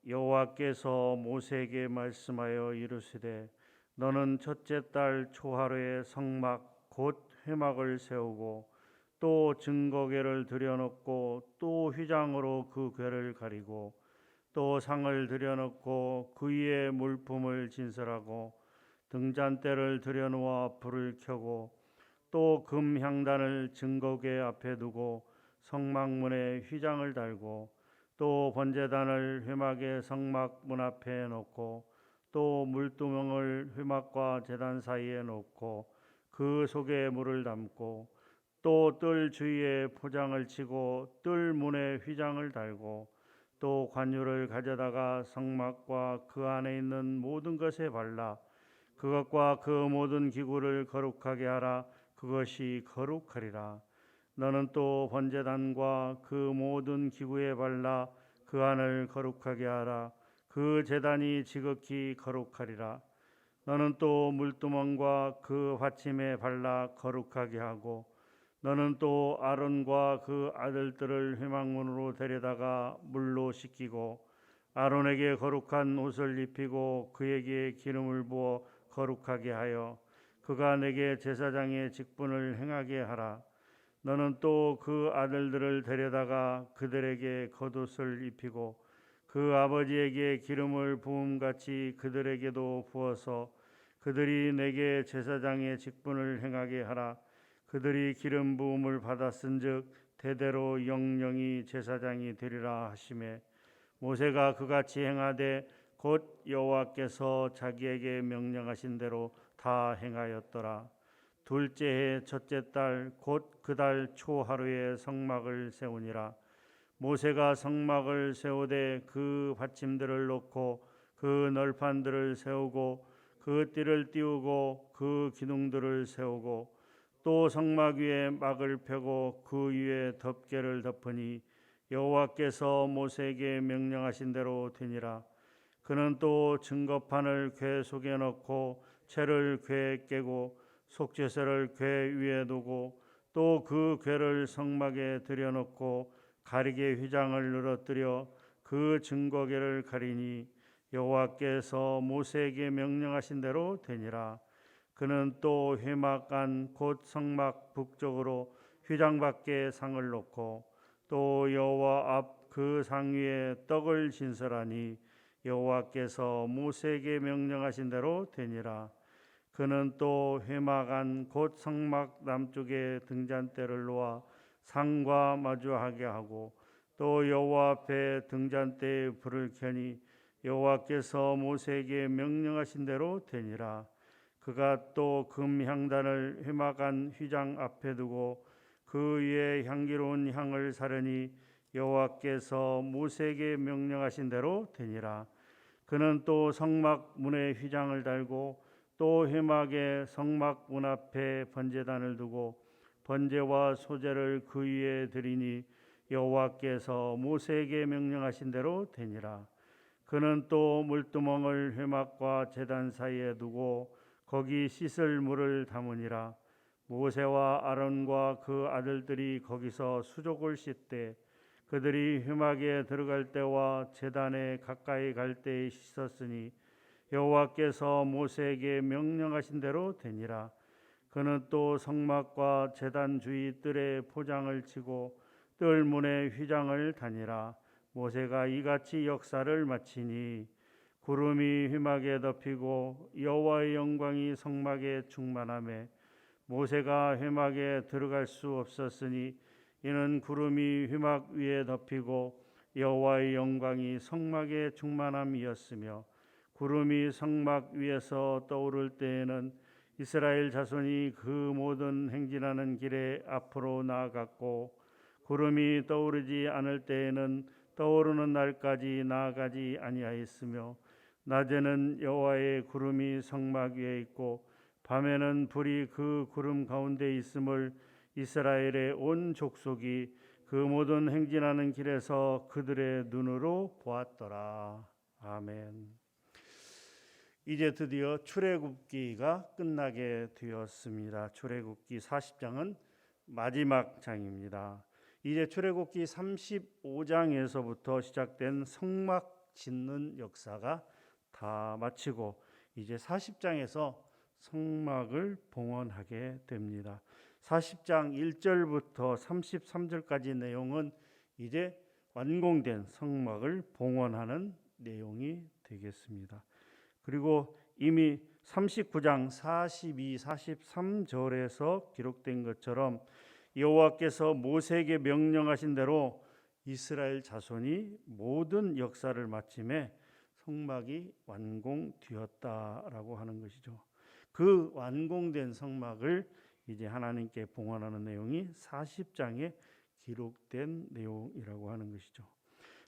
여호와께서 모세에게 말씀하여 이르시되 너는 첫째 달 초하루에 성막 곧 회막을 세우고 또 증거궤를 들여놓고 또 휘장으로 그 궤를 가리고 또 상을 들여놓고 그 위에 물품을 진설하고 등잔대를 들여놓아 불을 켜고 또 금 향단을 증거궤 앞에 두고 성막문에 휘장을 달고 또 번제단을 회막의 성막 문 앞에 놓고 또 물두멍을 회막과 제단 사이에 놓고 그 속에 물을 담고 또 뜰 주위에 포장을 치고 뜰 문에 휘장을 달고 또 관유를 가져다가 성막과 그 안에 있는 모든 것에 발라 그것과 그 모든 기구를 거룩하게 하라. 그것이 거룩하리라. 너는 또 번제단과 그 모든 기구에 발라 그 안을 거룩하게 하라. 그 제단이 지극히 거룩하리라. 너는 또 물두멍과 그 받침에 발라 거룩하게 하고 너는 또 아론과 그 아들들을 회막문으로 데려다가 물로 씻기고 아론에게 거룩한 옷을 입히고 그에게 기름을 부어 거룩하게 하여 그가 내게 제사장의 직분을 행하게 하라. 너는 또 그 아들들을 데려다가 그들에게 겉옷을 입히고 그 아버지에게 기름을 부음같이 그들에게도 부어서 그들이 내게 제사장의 직분을 행하게 하라. 그들이 기름 부음을 받았은즉 대대로 영영이 제사장이 되리라 하시매 모세가 그같이 행하되 곧 여호와께서 자기에게 명령하신 대로 다 행하였더라. 둘째 해 첫째 달 곧 그 달 초하루에 성막을 세우니라. 모세가 성막을 세우되 그 받침들을 놓고 그 널판들을 세우고 그 띠를 띄우고 그 기둥들을 세우고 또 성막 위에 막을 펴고 그 위에 덮개를 덮으니 여호와께서 모세에게 명령하신 대로 되니라. 그는 또 증거판을 궤 속에 넣고 채를 궤에 깨고 속죄서를 궤 위에 두고 또 그 궤를 성막에 들여놓고 가리개 휘장을 늘어뜨려 그 증거궤를 가리니 여호와께서 모세에게 명령하신 대로 되니라. 그는 또 회막 안 곧 성막 북쪽으로 휘장 밖에 상을 놓고 또 여호와 앞 그 상 위에 떡을 진설하니 여호와께서 모세에게 명령하신 대로 되니라. 그는 또 회막 안 곧 성막 남쪽에 등잔대를 놓아 상과 마주하게 하고 또 여호와 앞에 등잔대에 불을 켜니 여호와께서 모세에게 명령하신 대로 되니라. 그가 또 금 향단을 회막 안 휘장 앞에 두고 그 위에 향기로운 향을 사르니 여호와께서 모세에게 명령하신 대로 되니라. 그는 또 성막 문에 휘장을 달고 또 회막의 성막 문 앞에 번제단을 두고 번제와 소제를 그 위에 드리니 여호와께서 모세에게 명령하신 대로 되니라. 그는 또 물두멍을 회막과 제단 사이에 두고 거기 씻을 물을 담으니라. 모세와 아론과 그 아들들이 거기서 수족을 씻되 그들이 회막에 들어갈 때와 제단에 가까이 갈 때에 씻었으니 여호와께서 모세에게 명령하신 대로 되니라. 그는 또 성막과 제단 주위 뜰에 포장을 치고 뜰 문에 휘장을 다니라. 모세가 이같이 역사를 마치니 구름이 회막에 덮이고 여호와의 영광이 성막에 충만하매 모세가 회막에 들어갈 수 없었으니 이는 구름이 회막 위에 덮이고 여호와의 영광이 성막에 충만함이었으며 구름이 성막 위에서 떠오를 때에는 이스라엘 자손이 그 모든 행진하는 길에 앞으로 나아갔고 구름이 떠오르지 않을 때에는 떠오르는 날까지 나아가지 아니하였으며 낮에는 여호와의 구름이 성막 위에 있고 밤에는 불이 그 구름 가운데 있음을 이스라엘의 온 족속이 그 모든 행진하는 길에서 그들의 눈으로 보았더라. 아멘. 이제 드디어 출애굽기가 끝나게 되었습니다. 출애굽기 40장은 마지막 장입니다. 이제 출애굽기 35장에서부터 시작된 성막 짓는 역사가 다 마치고 이제 40장에서 성막을 봉헌하게 됩니다. 40장 1절부터 33절까지 내용은 이제 완공된 성막을 봉헌하는 내용이 되겠습니다. 그리고 이미 39장 42, 43절에서 기록된 것처럼 여호와께서 모세에게 명령하신 대로 이스라엘 자손이 모든 역사를 마침에 성막이 완공되었다라고 하는 것이죠. 그 완공된 성막을 이제 하나님께 봉헌하는 내용이 40장에 기록된 내용이라고 하는 것이죠.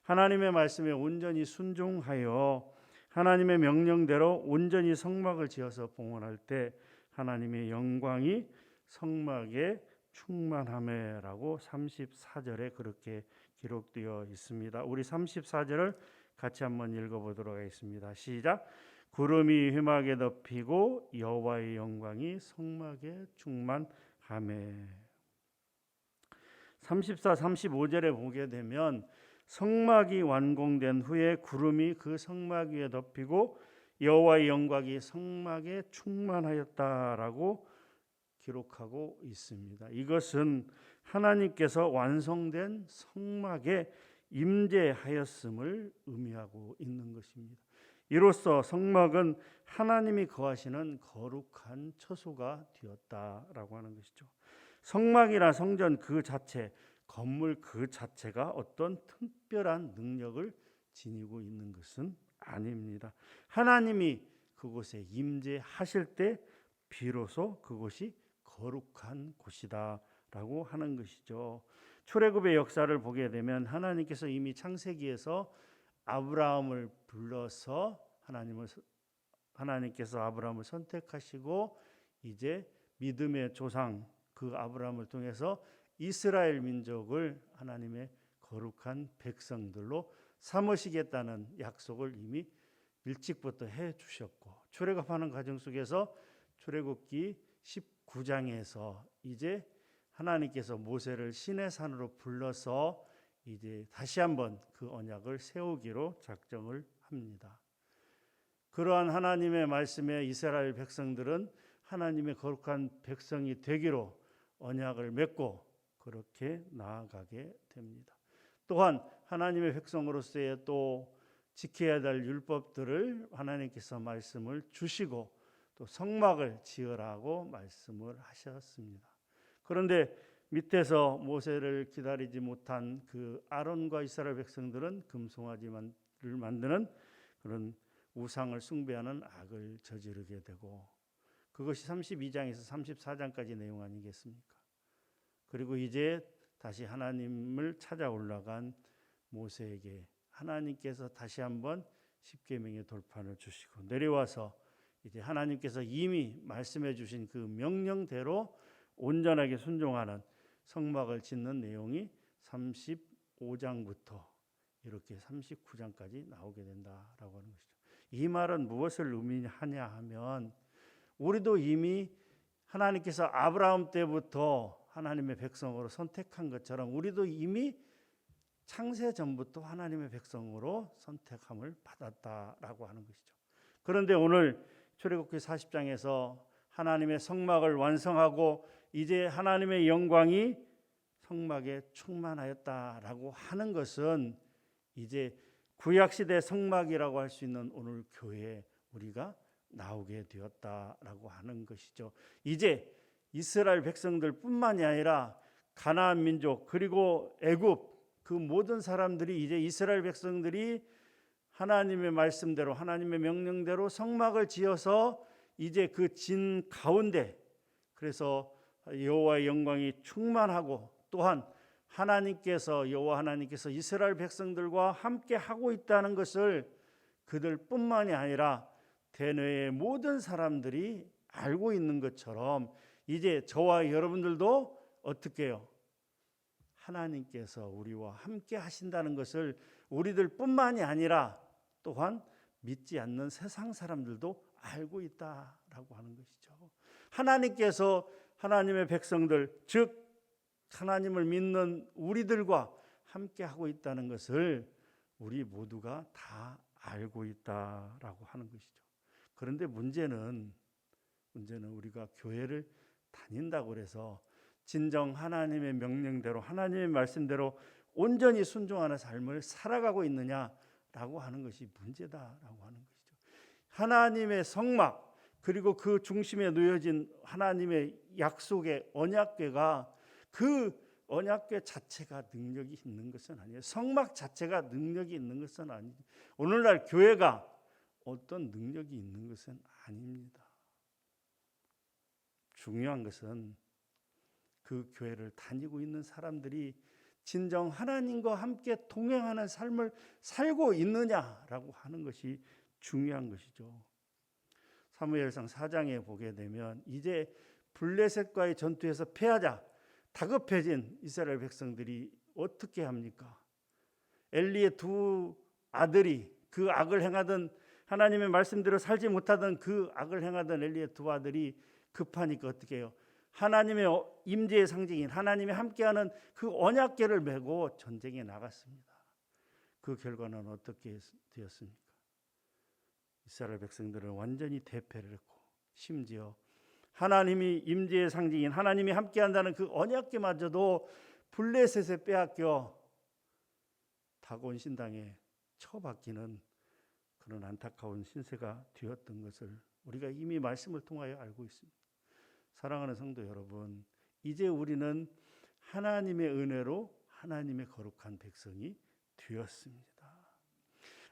하나님의 말씀에 온전히 순종하여 하나님의 명령대로 온전히 성막을 지어서 봉헌할 때 하나님의 영광이 성막에 충만함에라고 34절에 그렇게 기록되어 있습니다. 우리 34절을 같이 한번 읽어보도록 하겠습니다. 시작. 구름이 회막에 덮이고 여호와의 영광이 성막에 충만하매. 34, 35절에 보게 되면 성막이 완공된 후에 구름이 그 성막 위에 덮이고 여호와의 영광이 성막에 충만하였다라고 기록하고 있습니다. 이것은 하나님께서 완성된 성막에 임재하였음을 의미하고 있는 것입니다. 이로써 성막은 하나님이 거하시는 거룩한 처소가 되었다라고 하는 것이죠. 성막이나 성전 그 자체, 건물 그 자체가 어떤 특별한 능력을 지니고 있는 것은 아닙니다. 하나님이 그곳에 임재하실 때 비로소 그곳이 거룩한 곳이다라고 하는 것이죠. 출애굽의 역사를 보게 되면 하나님께서 이미 창세기에서 아브라함을 불러서 하나님께서 아브라함을 선택하시고 이제 믿음의 조상 그 아브라함을 통해서 이스라엘 민족을 하나님의 거룩한 백성들로 삼으시겠다는 약속을 이미 일찍부터 해 주셨고, 출애굽하는 과정 속에서 출애굽기 19장에서 이제 하나님께서 모세를 시내산으로 불러서 이제 다시 한번 그 언약을 세우기로 작정을 합니다. 그러한 하나님의 말씀에 이스라엘 백성들은 하나님의 거룩한 백성이 되기로 언약을 맺고 그렇게 나아가게 됩니다. 또한 하나님의 백성으로서의 또 지켜야 될 율법들을 하나님께서 말씀을 주시고 또 성막을 지으라고 말씀을 하셨습니다. 그런데 밑에서 모세를 기다리지 못한 그 아론과 이스라엘 백성들은 금송아지를 만드는 그런 우상을 숭배하는 악을 저지르게 되고, 그것이 32장에서 34장까지 내용 아니겠습니까? 그리고 이제 다시 하나님을 찾아 올라간 모세에게 하나님께서 다시 한번 십계명의 돌판을 주시고 내려와서 이제 하나님께서 이미 말씀해 주신 그 명령대로 온전하게 순종하는 성막을 짓는 내용이 35장부터 이렇게 39장까지 나오게 된다라고 하는 것이죠. 이 말은 무엇을 의미하냐 하면 우리도 이미 하나님께서 아브라함 때부터 하나님의 백성으로 선택한 것처럼 우리도 이미 창세 전부터 하나님의 백성으로 선택함을 받았다라고 하는 것이죠. 그런데 오늘 출애굽기 40장에서 하나님의 성막을 완성하고 이제 하나님의 영광이 성막에 충만하였다라고 하는 것은 이제 구약시대 성막이라고 할 수 있는 오늘 교회에 우리가 나오게 되었다라고 하는 것이죠. 이제 이스라엘 백성들뿐만이 아니라 가나안 민족 그리고 애굽 그 모든 사람들이 이제 이스라엘 백성들이 하나님의 말씀대로 하나님의 명령대로 성막을 지어서 이제 그 진 가운데 그래서 여호와의 영광이 충만하고 또한 여호와 하나님께서 이스라엘 백성들과 함께 하고 있다는 것을 그들뿐만이 아니라 대뇌의 모든 사람들이 알고 있는 것처럼 이제 저와 여러분들도 어떻게 해요? 하나님께서 우리와 함께 하신다는 것을 우리들뿐만이 아니라 또한 믿지 않는 세상 사람들도 알고 있다라고 하는 것이죠. 하나님께서 하나님의 백성들 즉 하나님을 믿는 우리들과 함께 하고 있다는 것을 우리 모두가 다 알고 있다라고 하는 것이죠. 그런데 문제는 우리가 교회를 다닌다고 해서 진정 하나님의 명령대로 하나님의 말씀대로 온전히 순종하는 삶을 살아가고 있느냐라고 하는 것이 문제다라고 하는 것이죠. 하나님의 성막 그리고 그 중심에 놓여진 하나님의 약속의 언약궤가 그 언약궤 자체가 능력이 있는 것은 아니에요. 성막 자체가 능력이 있는 것은 아니에요. 오늘날 교회가 어떤 능력이 있는 것은 아닙니다. 중요한 것은 그 교회를 다니고 있는 사람들이 진정 하나님과 함께 동행하는 삶을 살고 있느냐라고 하는 것이 중요한 것이죠. 사무엘상 4장에 보게 되면 이제 블레셋과의 전투에서 패하자 다급해진 이스라엘 백성들이 어떻게 합니까? 엘리의 두 아들이 그 악을 행하던 하나님의 말씀대로 살지 못하던 그 악을 행하던 엘리의 두 아들이 급하니까 어떻게 해요? 하나님의 임재의 상징인 하나님이 함께하는 그 언약궤를 메고 전쟁에 나갔습니다. 그 결과는 어떻게 되었습니까? 이스라엘 백성들은 완전히 대패를 했고 심지어 하나님이 임재의 상징인 하나님이 함께한다는 그 언약궤마저도 블레셋에 빼앗겨 다곤 신당에 처박히는 그런 안타까운 신세가 되었던 것을 우리가 이미 말씀을 통하여 알고 있습니다. 사랑하는 성도 여러분, 이제 우리는 하나님의 은혜로 하나님의 거룩한 백성이 되었습니다.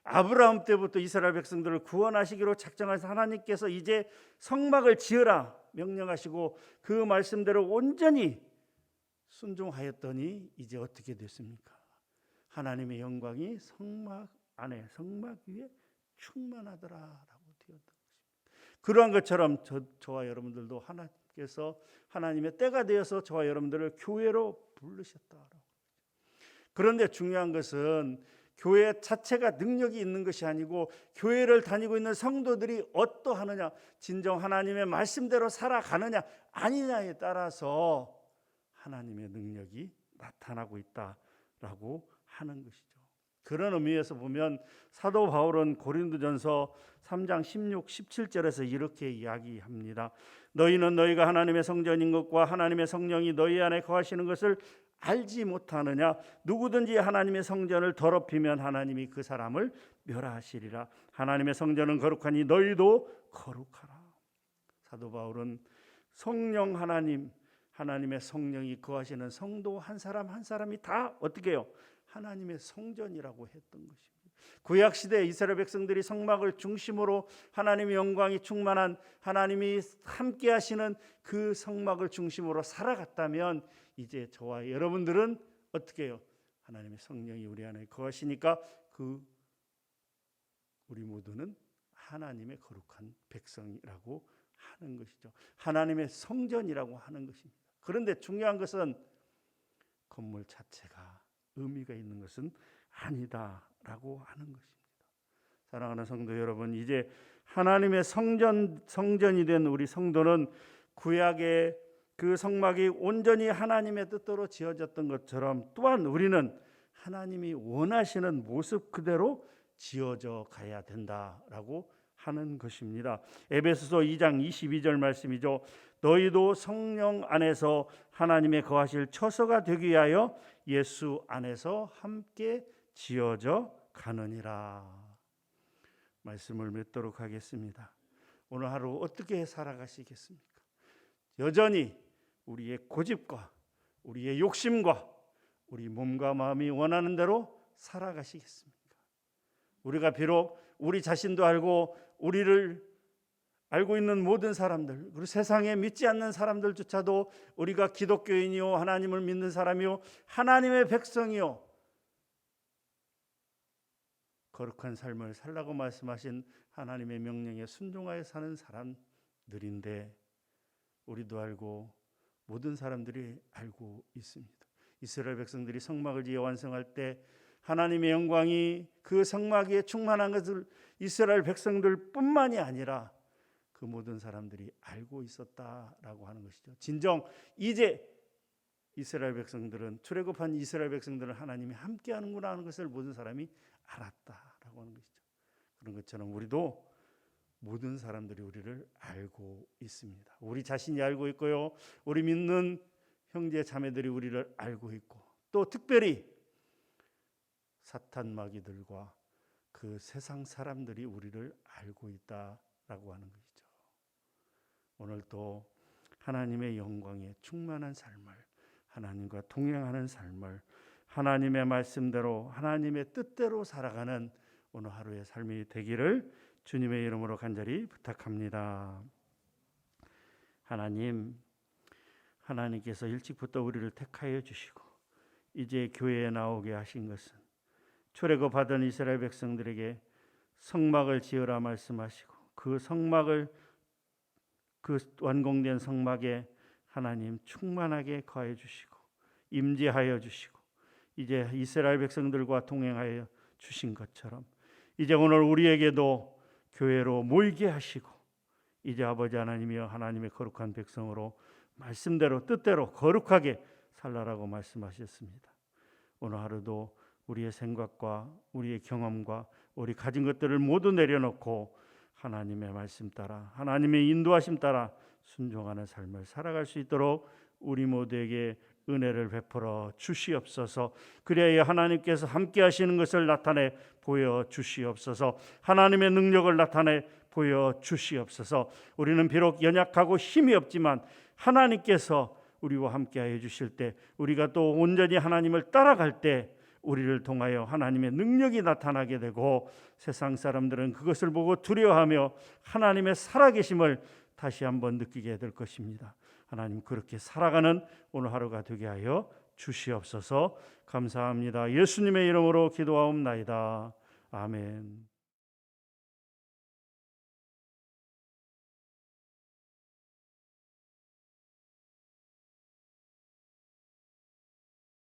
아브라함 때부터 이스라엘 백성들을 구원하시기로 작정하신 하나님께서 이제 성막을 지으라 명령하시고 그 말씀대로 온전히 순종하였더니 이제 어떻게 됐습니까? 하나님의 영광이 성막 안에 성막 위에 충만하더라라고 되었던 것입니다. 그러한 것처럼 저와 여러분들도 하나님께서 하나님의 때가 되어서 저와 여러분들을 교회로 부르셨다라고. 그런데 중요한 것은 교회 자체가 능력이 있는 것이 아니고 교회를 다니고 있는 성도들이 어떠하느냐, 진정 하나님의 말씀대로 살아가느냐 아니냐에 따라서 하나님의 능력이 나타나고 있다라고 하는 것이죠. 그런 의미에서 보면 사도 바울은 고린도전서 3장 16, 17절에서 이렇게 이야기합니다. 너희는 너희가 하나님의 성전인 것과 하나님의 성령이 너희 안에 거하시는 것을 알지 못하느냐? 누구든지 하나님의 성전을 더럽히면 하나님이 그 사람을 멸하시리라. 하나님의 성전은 거룩하니 너희도 거룩하라. 사도 바울은 성령 하나님의 성령이 거하시는 성도 한 사람 한 사람이 다 어떻게 해요? 하나님의 성전이라고 했던 것입니다. 구약 시대 이스라엘 백성들이 성막을 중심으로 하나님의 영광이 충만한 하나님이 함께 하시는 그 성막을 중심으로 살아갔다면 이제 저와 여러분들은 어떻게 해요? 하나님의 성령이 우리 안에 거하시니까 우리 모두는 하나님의 거룩한 백성이라고 하는 것이죠. 하나님의 성전이라고 하는 것입니다. 그런데 중요한 것은 건물 자체가 의미가 있는 것은 아니다라고 하는 것입니다. 사랑하는 성도 여러분, 이제 하나님의 성전이 된 우리 성도는 구약의 그 성막이 온전히 하나님의 뜻대로 지어졌던 것처럼 또한 우리는 하나님이 원하시는 모습 그대로 지어져 가야 된다라고 하는 것입니다. 에베소서 2장 22절 말씀이죠. 너희도 성령 안에서 하나님의 거하실 처소가 되기 위하여 예수 안에서 함께 지어져 가느니라. 말씀을 맺도록 하겠습니다. 오늘 하루 어떻게 살아가시겠습니까? 여전히 우리의 고집과 우리의 욕심과 우리 몸과 마음이 원하는 대로 살아가시겠습니까? 우리가 비록 우리 자신도 알고 우리를 알고 있는 모든 사람들, 그리고 세상에 믿지 않는 사람들조차도 우리가 기독교인이요 하나님을 믿는 사람이요 하나님의 백성이요 거룩한 삶을 살라고 말씀하신 하나님의 명령에 순종하여 사는 사람들인데 우리도 알고 모든 사람들이 알고 있습니다. 이스라엘 백성들이 성막을 지어 완성할 때 하나님의 영광이 그 성막 위에 충만한 것을 이스라엘 백성들뿐만이 아니라 그 모든 사람들이 알고 있었다라고 하는 것이죠. 진정 이제 이스라엘 백성들은 출애굽한 이스라엘 백성들은 하나님이 함께하는구나 하는 것을 모든 사람이 알았다라고 하는 것이죠. 그런 것처럼 우리도 모든 사람들이 우리를 알고 있습니다. 우리 자신이 알고 있고요. 우리 믿는 형제 자매들이 우리를 알고 있고, 또 특별히 사탄 마귀들과 그 세상 사람들이 우리를 알고 있다라고 하는 것이죠. 오늘도 하나님의 영광에 충만한 삶을, 하나님과 동행하는 삶을, 하나님의 말씀대로 하나님의 뜻대로 살아가는 오늘 하루의 삶이 되기를 주님의 이름으로 간절히 부탁합니다. 하나님께서 일찍부터 우리를 택하여 주시고 이제 교회에 나오게 하신 것은 출애굽하던 이스라엘 백성들에게 성막을 지으라 말씀하시고, 그 완공된 성막에 하나님 충만하게 거해 주시고 임재하여 주시고, 이제 이스라엘 백성들과 동행하여 주신 것처럼 이제 오늘 우리에게도 교회로 모이게 하시고, 이제 아버지 하나님이여 하나님의 거룩한 백성으로 말씀대로 뜻대로 거룩하게 살라라고 말씀하셨습니다. 오늘 하루도 우리의 생각과 우리의 경험과 우리 가진 것들을 모두 내려놓고 하나님의 말씀 따라, 하나님의 인도하심 따라 순종하는 삶을 살아갈 수 있도록 우리 모두에게 은혜를 베풀어 주시옵소서. 그래야 하나님께서 함께 하시는 것을 나타내 보여 주시옵소서. 하나님의 능력을 나타내 보여 주시옵소서. 우리는 비록 연약하고 힘이 없지만 하나님께서 우리와 함께 하여 주실 때, 우리가 또 온전히 하나님을 따라갈 때 우리를 통하여 하나님의 능력이 나타나게 되고, 세상 사람들은 그것을 보고 두려워하며 하나님의 살아계심을 다시 한번 느끼게 될 것입니다. 하나님, 그렇게 살아가는 오늘 하루가 되게 하여 주시옵소서. 감사합니다. 예수님의 이름으로 기도하옵나이다. 아멘.